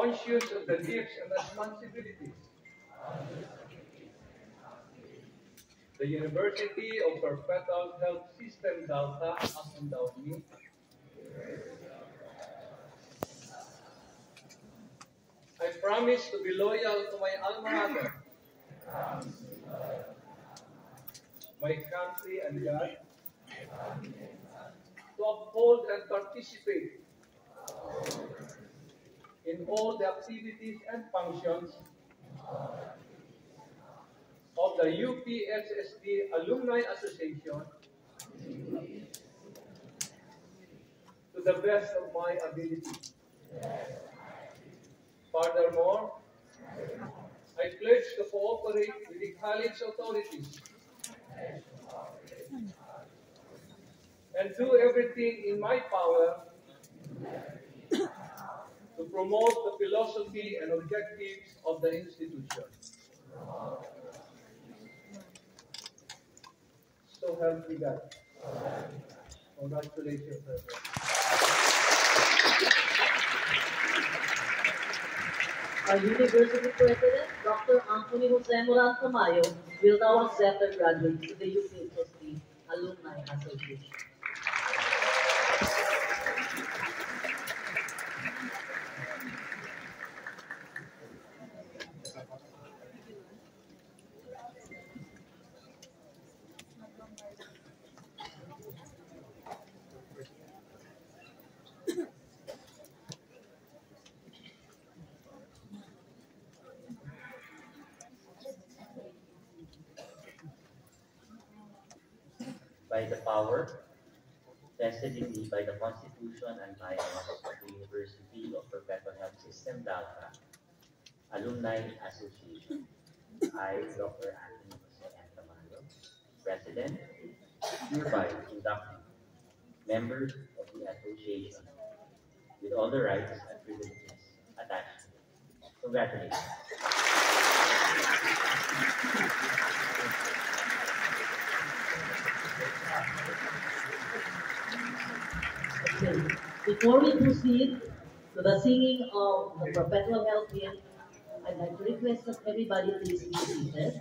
conscious of the gifts and responsibilities. The University of Perpetual Health System Delta has endowed me I promise to be loyal to my alma mater, my country and God, to uphold and participate in all the activities and functions of the UPSSD Alumni Association to the best of my ability. Furthermore, I pledge to cooperate with the college authorities and do everything in my power to promote the philosophy and objectives of the institution. So help me God. Congratulations, sir. Our University President, Dr. Anthony Jose Moran Tamayo, will now accept the graduates to the UPSSD Alumni Association. By the power vested in me by the Constitution and bylaws of the University of Perpetual Health System Delta Alumni Association, I, Dr. Anthony Jose M. Tamayo, President, hereby induct members of the association with all the rights and privileges attached. Congratulations. Okay. Before we proceed to the singing of the Perpetual Health Hymn, I'd like to request that everybody please be seated.